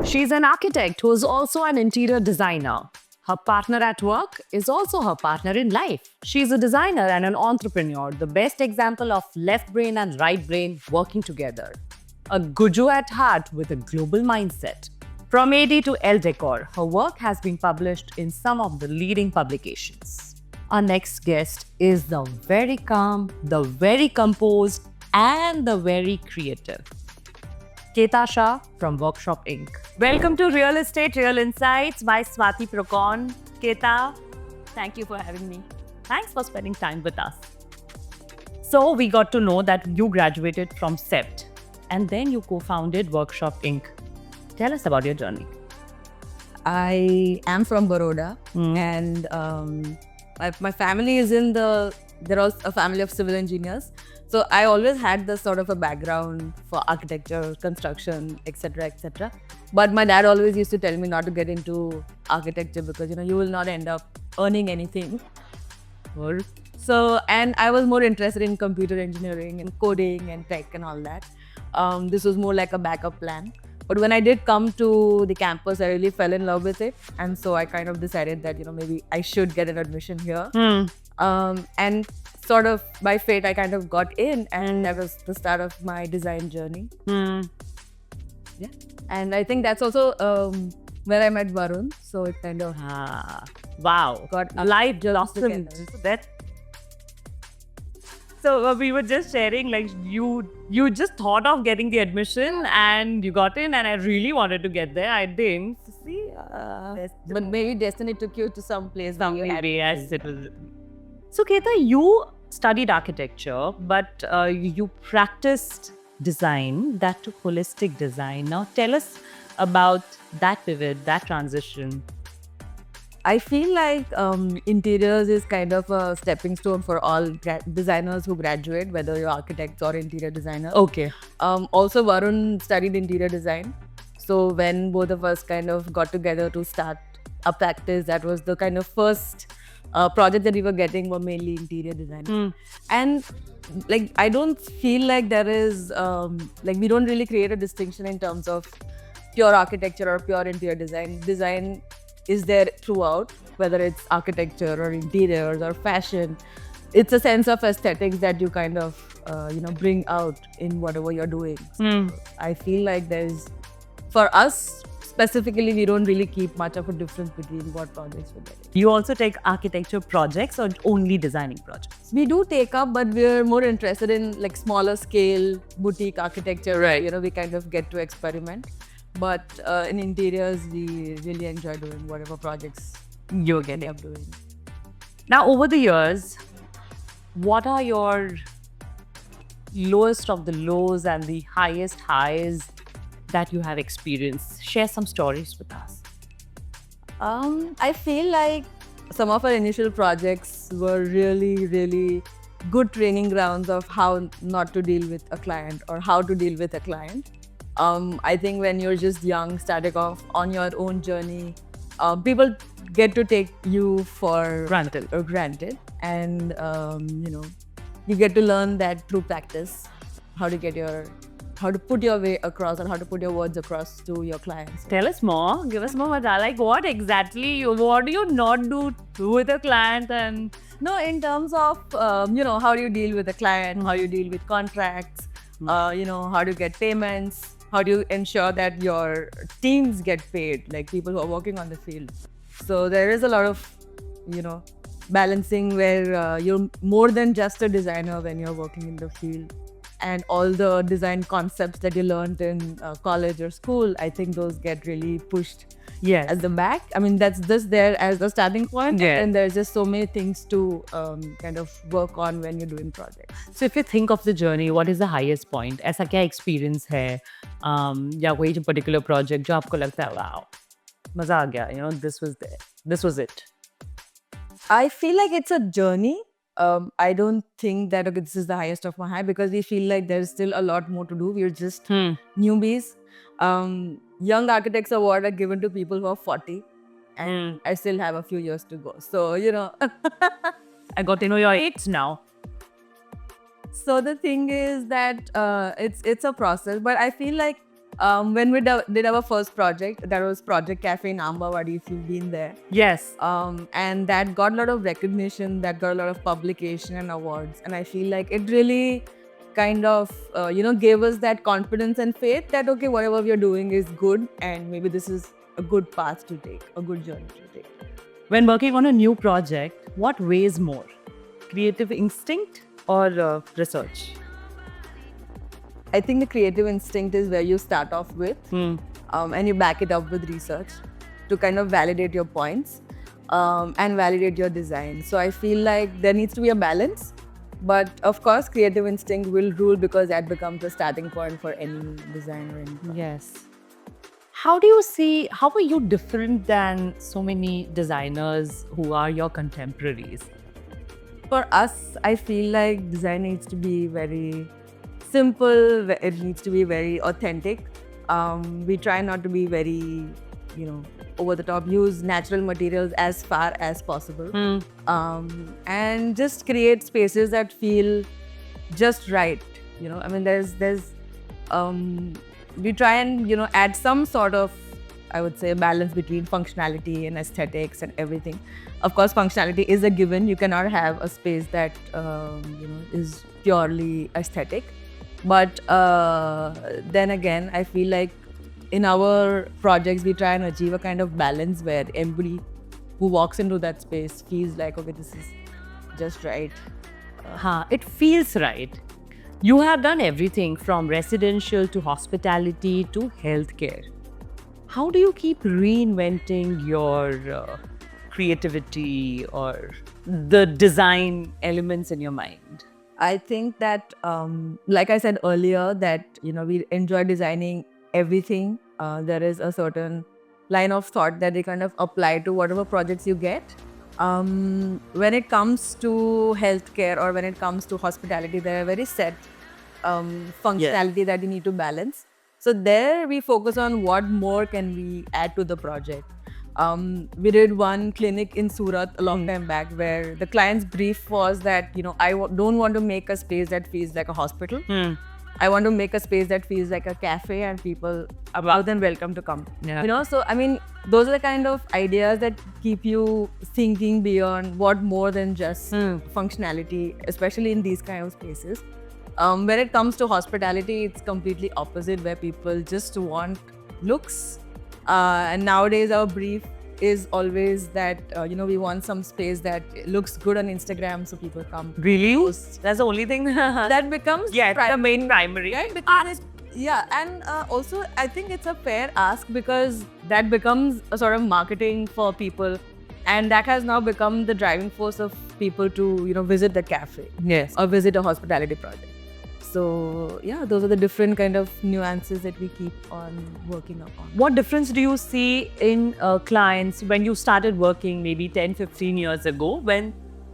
She's an architect who is also an interior designer. Her partner at work is also her partner in life. She's a designer and an entrepreneur, the best example of left brain and right brain working together. A Guju at heart with a global mindset. From AD to Elle Decor, her work has been published in some of the leading publications. Our next guest is the very calm, the very composed, and the very creative. Keta Shah from Workshop Inc. Welcome to Real Estate Real Insights by Swati Procon. Keta, thank you for having me. Thanks for spending time with us. So we got to know that you graduated from CEPT and then you co-founded Workshop Inc. Tell us about your journey. I am from Baroda and my family is there was a family of civil engineers. So I always had this sort of a background for architecture, construction, etc., etc. But my dad always used to tell me not to get into architecture because, you will not end up earning anything. So, and I was more interested in computer engineering and coding and tech and all that. This was more like a backup plan. But when I did come to the campus, I really fell in love with it. And so I kind of decided that, maybe I should get an admission here. And sort of by fate, I kind of got in, and that was the start of my design journey. Yeah. And I think that's also where I met Varun. So it kind of Wow. got Life together. blossomed. So we were just sharing, like you just thought of getting the admission and you got in, and I really wanted to get there. I didn't. See, But maybe destiny took you to some place. where you had maybe to yes, be. it was. So Keta, you studied architecture, but you practiced design, that to holistic design. Now tell us about that pivot, that transition. I feel like interiors is kind of a stepping stone for all designers who graduate, whether you're architects or interior designers. Okay. Also, Varun studied interior design. So when both of us kind of got together to start a practice, that was the kind of first project that we were getting were mainly interior design. And like, I don't feel like there is, we don't really create a distinction in terms of pure architecture or pure interior design. Design is there throughout, whether it's architecture or interiors or fashion. It's a sense of aesthetics that you kind of, bring out in whatever you're doing. So I feel like for us specifically, we don't really keep much of a difference between what projects we're getting. You also take architecture projects or only designing projects? We do take up, but we're more interested in like smaller scale boutique architecture. Right. We kind of get to experiment. But in interiors, we really enjoy doing whatever projects You're we getting. are doing. Now, over the years, what are your lowest of the lows and the highest highs that you have experienced? Share some stories with us. I feel like some of our initial projects were really, really good training grounds of how not to deal with a client or how to deal with a client. I think when you're just young, starting off on your own journey, people get to take you for granted. And, you get to learn that through practice, how to put your way across and how to put your words across to your clients. Tell us more. Give us more. Like, what do you not do with a client? And No, in terms of, how do you deal with a client, how you deal with contracts, how do you get payments, how do you ensure that your teams get paid, like people who are working on the field. So there is a lot of, balancing where you're more than just a designer when you're working in the field. And all the design concepts that you learned in college or school, I think those get really pushed yes, at the back. I mean, that's just there as the starting point. Yeah. And there's just so many things to kind of work on when you're doing projects. so if you think of the journey, what is the highest point? ऐसा क्या experience है? या कोई जो particular project जो आपको लगता है, wow, मजा आ गया, this was it. I feel like it's a journey. I don't think that this is the highest of my high because we feel like there's still a lot more to do. We're just newbies. Young Architects Award are given to people who are 40 and I still have a few years to go. So, I got to know your age now. So the thing is that it's a process, but I feel like When we did our first project, that was Project Cafe in Ambawadi, if you've been there. Yes. And that got a lot of recognition, that got a lot of publication and awards. And I feel like it really kind of, gave us that confidence and faith that, okay, whatever we are doing is good and maybe this is a good path to take, a good journey to take. When working on a new project, what weighs more? Creative instinct or research? I think the creative instinct is where you start off with and you back it up with research to kind of validate your points and validate your design. So I feel like there needs to be a balance, but of course creative instinct will rule because that becomes the starting point for any design or any project. Yes. How are you different than so many designers who are your contemporaries? For us, I feel like design needs to be very simple, it needs to be very authentic. We try not to be very, over the top, use natural materials as far as possible. And just create spaces that feel just right. We try and, add some sort of, I would say, balance between functionality and aesthetics and everything. Of course, functionality is a given. You cannot have a space that, is purely aesthetic. But then again, I feel like in our projects, we try and achieve a kind of balance where everybody who walks into that space feels like, okay, this is just right. It feels right. You have done everything from residential to hospitality to healthcare. How do you keep reinventing your creativity or the design elements in your mind? I think that, like I said earlier, that, we enjoy designing everything. There is a certain line of thought that they kind of apply to whatever projects you get. When it comes to healthcare or when it comes to hospitality, there are very set functionality that you need to balance. So there we focus on what more can we add to the project. We did one clinic in Surat a long time back where the client's brief was that, I don't want to make a space that feels like a hospital. I want to make a space that feels like a cafe and people are more than welcome to come. Yeah. So, those are the kind of ideas that keep you thinking beyond what more than just functionality, especially in these kind of spaces. When it comes to hospitality, it's completely opposite where people just want looks. And nowadays our brief is always that, we want some space that looks good on Instagram so people come. Really? Post. That's the only thing That becomes the main primary. Right? Because and also I think it's a fair ask because that becomes a sort of marketing for people. And that has now become the driving force of people to, visit the cafe. Yes. Or visit a hospitality project. So, those are the different kind of nuances that we keep on working upon. What difference do you see in clients when you started working maybe 10, 15 years ago when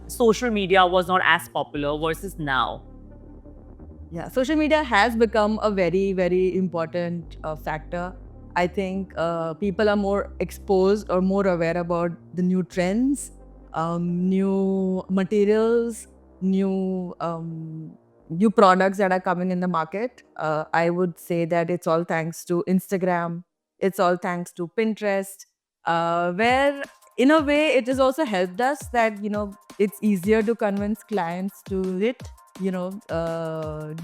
social media was not as popular versus now? Yeah, social media has become a very, very important factor. I think people are more exposed or more aware about the new trends, new materials, new products that are coming in the market. I would say that it's all thanks to Instagram. It's all thanks to Pinterest, where in a way it has also helped us that, it's easier to convince clients to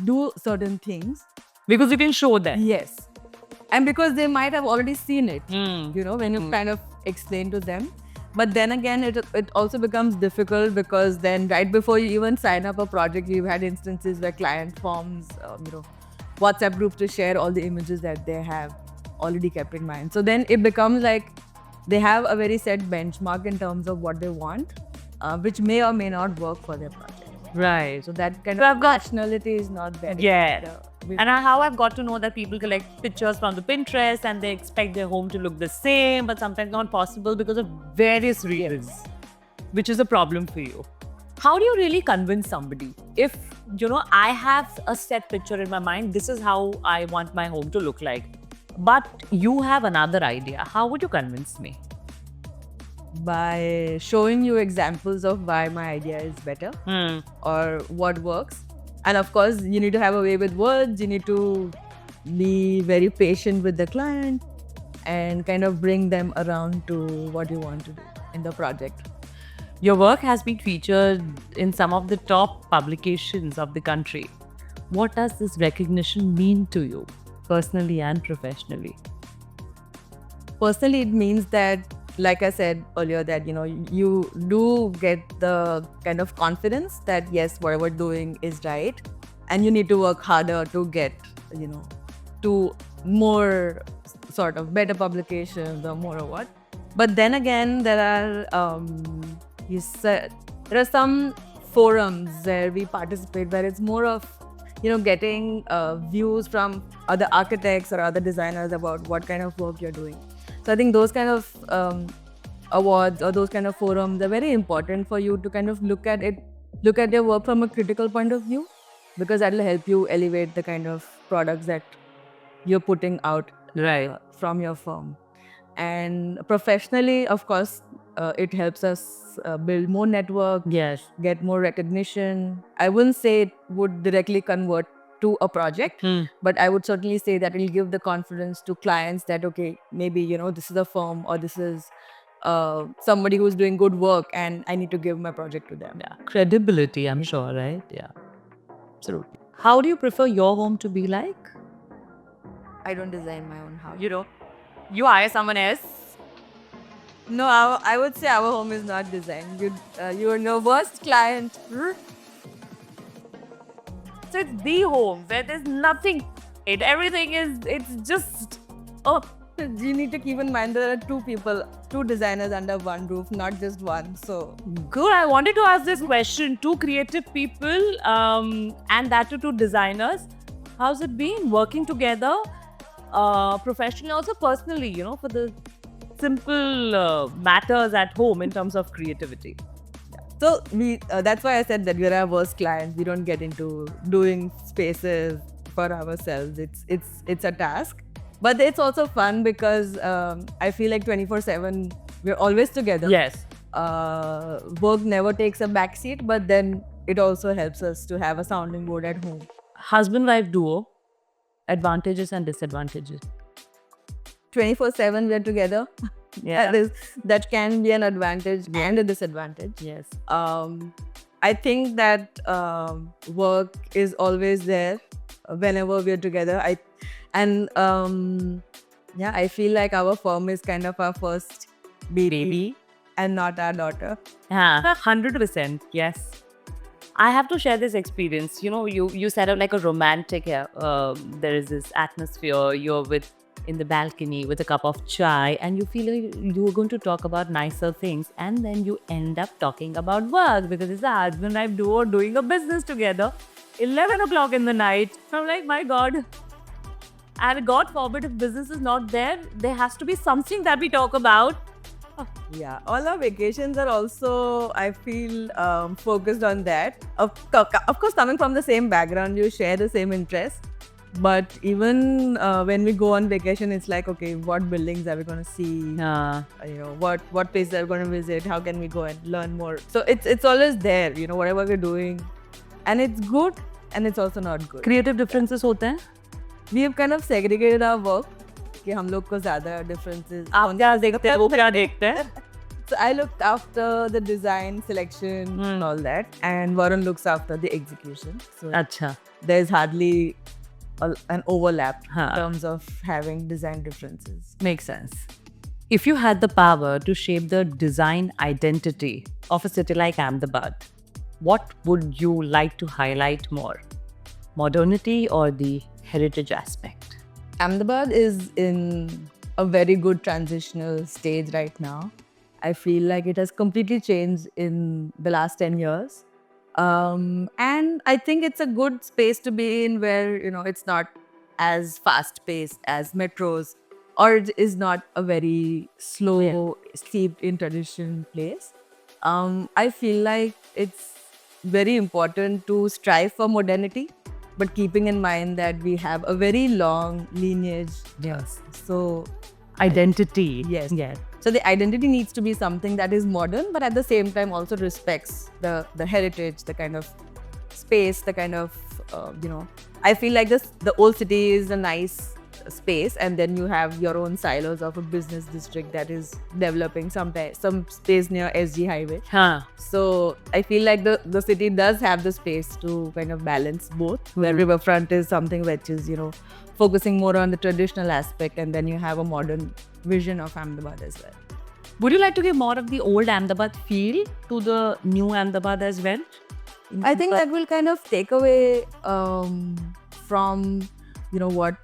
do certain things. Because you can show them. Yes. And because they might have already seen it, when you kind of explain to them. But then again, it also becomes difficult because then right before you even sign up a project, we've had instances where client forms, WhatsApp groups to share all the images that they have already kept in mind. So then it becomes like they have a very set benchmark in terms of what they want, which may or may not work for their project. Right. So that kind of rationality is not there. Yeah. And how I've got to know that people collect pictures from the Pinterest and they expect their home to look the same, but sometimes not possible because of various reasons, which is a problem for you. How do you really convince somebody? If, I have a set picture in my mind, this is how I want my home to look like, but you have another idea, how would you convince me? By showing you examples of why my idea is better or what works. And of course, you need to have a way with words. You need to, be very patient with the client and kind of bring them around to what you want to do in the project. Your work has been featured in some of the top publications of the country. What does this recognition mean to you, personally and professionally? Personally, it means that, like I said earlier, that you do get the kind of confidence that yes, whatever we're doing is right, and you need to work harder to get to more sort of better publications or more of what. But then again, there are some forums where we participate where it's more of getting views from other architects or other designers about what kind of work you're doing. So I think those kind of awards or those kind of forums are very important for you to kind of look at your work from a critical point of view, because that will help you elevate the kind of products that you're putting out from your firm. And professionally, of course, it helps us build more network, Yes. get more recognition. I wouldn't say it would directly convert to a project, but I would certainly say that it'll give the confidence to clients that, okay, maybe, this is a firm or this is somebody who's doing good work and I need to give my project to them. Yeah. Credibility, I'm sure, right? Yeah. Absolutely. How do you prefer your home to be like? I don't design my own house. You know, you hire someone else. No, I would say our home is not designed. You are your worst client. So it's the home where there's nothing. Everything is, it's just, oh, You need to keep in mind there are two designers under one roof, not just one. So good. I wanted to ask this question. Two creative people, and that to two designers. How's it been working together, professionally, also personally, for the simple matters at home in terms of creativity? So that's why I said that we're our worst clients. We don't get into doing spaces for ourselves. It's a task, but it's also fun because I feel like 24/7 we're always together. Yes. Work never takes a backseat, but then it also helps us to have a sounding board at home. Husband-wife duo, advantages and disadvantages. 24/7 we're together. Yeah. That can be an advantage and a disadvantage. Yes. I think that work is always there whenever we're together. I feel like our firm is kind of our first baby and not our daughter. Yeah, 100%. Yes. I have to share this experience. You set up like a romantic. There is this atmosphere. You're in the balcony with a cup of chai, and you feel like you're going to talk about nicer things, and then you end up talking about work because it's a husband-wife duo doing a business together. 11 o'clock in the night. I'm like, my God. And God forbid if business is not there, there has to be something that we talk about. Yeah, all our vacations are also, I feel, focused on that. Of course, coming from the same background, you share the same interests. But even when we go on vacation, it's like, okay, what buildings are we going to see? What places are we going to visit? How can we go and learn more? So it's always there, whatever we're doing. And it's good and it's also not good. Creative differences होते हैं? We have kind of segregated our work. कि हम लोग को ज़्यादा differences. आप क्या देखते हैं वो क्या देखते हैं? So I looked after the design, selection, and all that, and Varun looks after the execution. So अच्छा. there's hardly an overlap Huh. in terms of having design differences. Makes sense. If you had the power to shape the design identity of a city like Ahmedabad, what would you like to highlight more? Modernity or the heritage aspect? Ahmedabad is in a very good transitional stage right now. I feel like it has completely changed in the last 10 years. And I think it's a good space to be in where, it's not as fast paced as metros, or it is not a very slow, steeped in tradition place. I feel like it's very important to strive for modernity, but keeping in mind that we have a very long lineage. Yes. So Identity. Yes. Yes. So the identity needs to be something that is modern, but at the same time also respects the heritage, the kind of space, the kind of I feel like the old city is a nice space, and then you have your own silos of a business district that is developing some space near SG Highway. Huh. So I feel like the city does have the space to kind of balance both. Where Riverfront is something which is, focusing more on the traditional aspect, and then you have a modern vision of Ahmedabad as well. Would you like to give more of the old Ahmedabad feel to the new Ahmedabad as well? I think that will kind of take away from what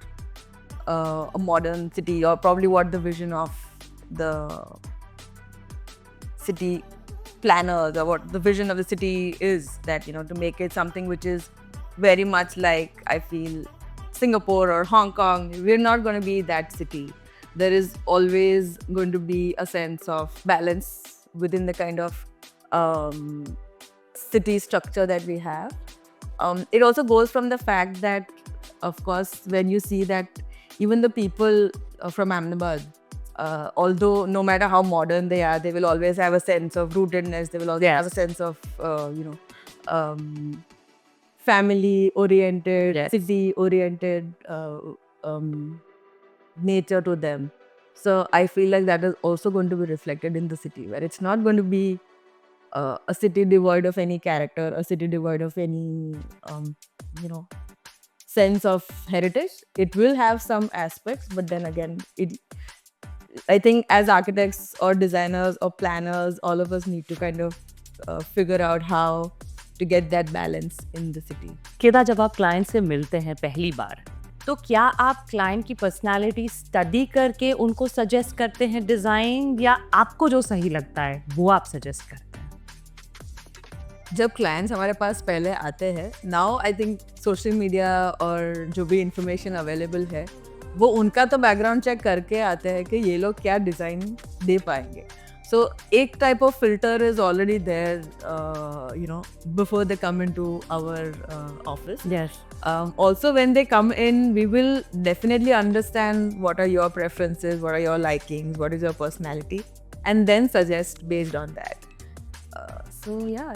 a modern city, or probably what the vision of the city planners, or what the vision of the city is, that to make it something which is very much like, I feel, Singapore or Hong Kong. We're not going to be that city. There is always going to be a sense of balance within the kind of city structure that we have. It also goes from the fact that, of course, when you see that even the people from Ahmedabad, although no matter how modern they are, they will always have a sense of rootedness. They will always have a sense of, family-oriented, city-oriented nature to them. So I feel like that is also going to be reflected in the city, where it's not going to be a city devoid of any character, a city devoid of any, sense of heritage. It will have some aspects, but then again, I think as architects or designers or planners, all of us need to kind of figure out how to get that balance in the city. केदा, जब आप client से मिलते हैं पहली बार, तो क्या आप client की पर्सनालिटी स्टडी करके उनको सजेस्ट करते हैं डिजाइन, या आपको जो सही लगता है वो आप सजेस्ट करते हैं? जब क्लाइंट्स हमारे पास पहले आते हैं, now I think social media और जो भी इंफॉर्मेशन अवेलेबल है, वो उनका तो बैकग्राउंड चेक करके आते हैं कि ये लोग क्या डिज़ाइन दे पाएंगे. So, एक type of filter is already there, before they come into our office. Yes. Also, when they come in, we will definitely understand what are your preferences, what are your likings, what is your personality, and then suggest based on that. So, yeah,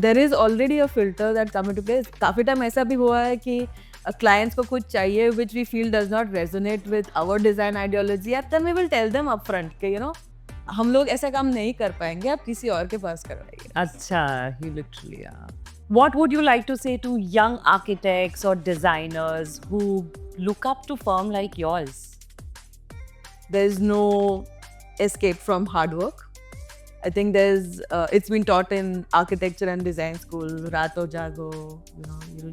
there is already a filter that come into place. काफ़ी time ऐसा भी हुआ है कि clients को कुछ चाहिए which we feel does not resonate with our design ideology, and then we will tell them upfront कि हम लोग ऐसा काम नहीं कर पाएंगे, आप किसी और के पास करवाइए. अच्छा, he literally, yeah. What would you like to say to young architects or designers who look up to firm like yours? There is no escape from hard work. I think it's been taught in architecture and design school, rato jago,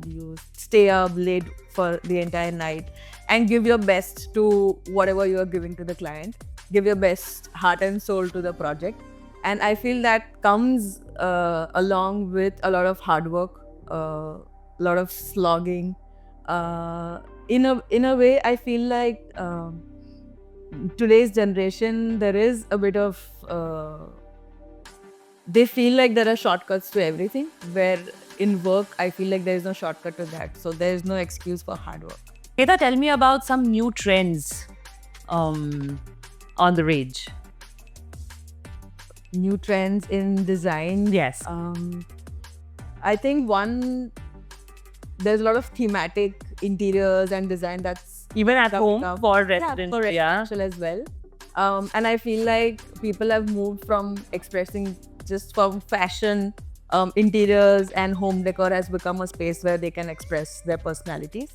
you stay up late for the entire night and give your best to whatever you are giving to the client. Give your best heart and soul to the project. And I feel that comes along with a lot of hard work, a lot of slogging. In a way, I feel like today's generation, there is a bit of... they feel like there are shortcuts to everything, where in work, I feel like there is no shortcut to that. So there is no excuse for hard work. Keda, tell me about some new trends on the Rage. New trends in design. Yes. I think there's a lot of thematic interiors and design that's even at home for residents. For residential as well. And I feel like people have moved from expressing just from fashion. Interiors and home decor has become a space where they can express their personalities.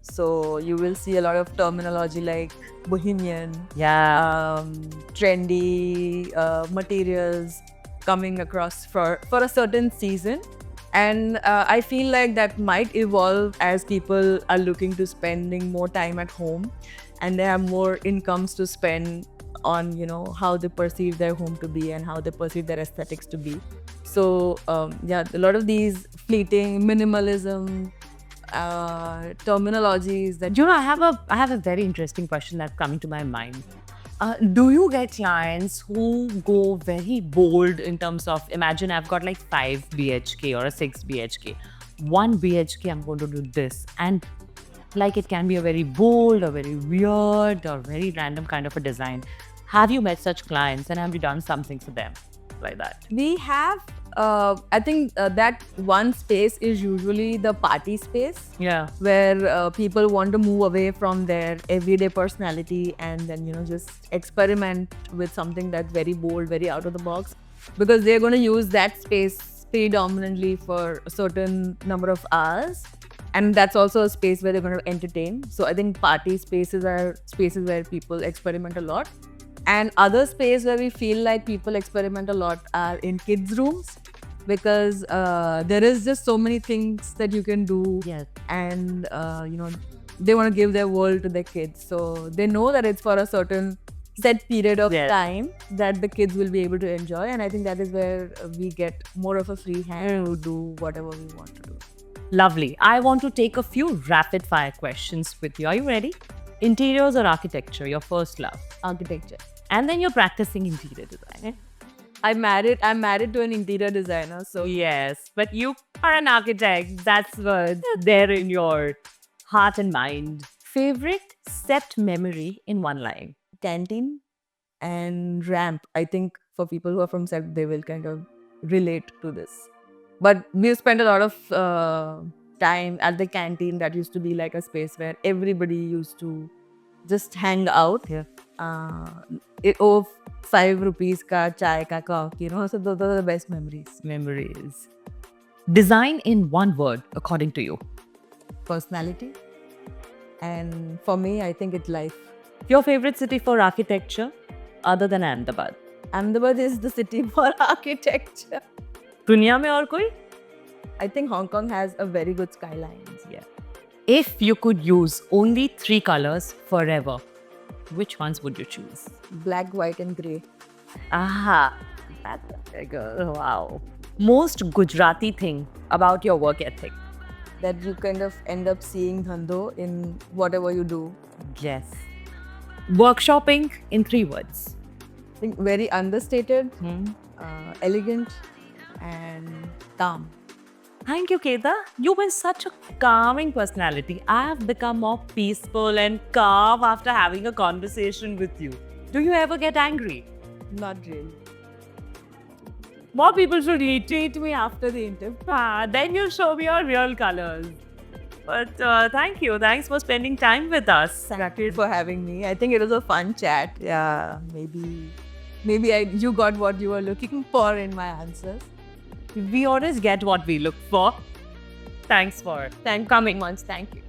So you will see a lot of terminology like bohemian, trendy materials coming across for a certain season. And I feel like that might evolve as people are looking to spending more time at home, and they have more incomes to spend on how they perceive their home to be and how they perceive their aesthetics to be. So a lot of these fleeting minimalism terminologies that I have a very interesting question that's coming to my mind. Do you get clients who go very bold in terms of, imagine I've got like 5 BHK or a 6 BHK, 1 BHK I'm going to do this, and like it can be a very bold or very weird or very random kind of a design. Have you met such clients, and have you done something for them like that? We have I think that one space is usually the party space Yeah. where people want to move away from their everyday personality and then just experiment with something that's very bold, very out of the box, because they're going to use that space predominantly for a certain number of hours, and that's also a space where they're going to entertain. So I think party spaces are spaces where people experiment a lot. And other space where we feel like people experiment a lot are in kids' rooms, because there is just so many things that you can do. Yes. And they want to give their world to their kids, so they know that it's for a certain set period of Yes. time that the kids will be able to enjoy. And I think that is where we get more of a free hand to do whatever we want to do. Lovely. I want to take a few rapid fire questions with you. Are you ready? Interiors or architecture, your first love? Architecture. And then you're practicing interior design. I'm married to an interior designer, so Yes, but you are an architect. That's what's there in your heart and mind. Favorite set memory in one line? canteen and ramp. I think for people who are from set, they will kind of relate to this. But we spent a lot of time at the canteen. That used to be like a space where everybody used to just hang out. Yeah. Oh, 5 rupees ka chai ka cup, So those are the best memories. Memories. Design in one word, according to you. Personality. And for me, I think it's life. Your favorite city for architecture, other than Ahmedabad? Ahmedabad is the city for architecture. दुनिया में और कोई? I think Hong Kong has a very good skylines. Yeah. If you could use only 3 colors forever, which ones would you choose? Black, white, and grey. Aha, that's very good. Wow. Most Gujarati thing about your work ethic? That you kind of end up seeing dhando in whatever you do. Yes. Workshopping in 3 words. I think very understated, elegant, and calm. Thank you, Keda. You've been such a calming personality. I have become more peaceful and calm after having a conversation with you. Do you ever get angry? Not really. More people should retweet me after the interview. Then you'll show me your real colors. But thank you. Thanks for spending time with us. Thank you for having me. I think it was a fun chat. Yeah, maybe you got what you were looking for in my answers. We always get what we look for. Thanks for Thank you. Thank you.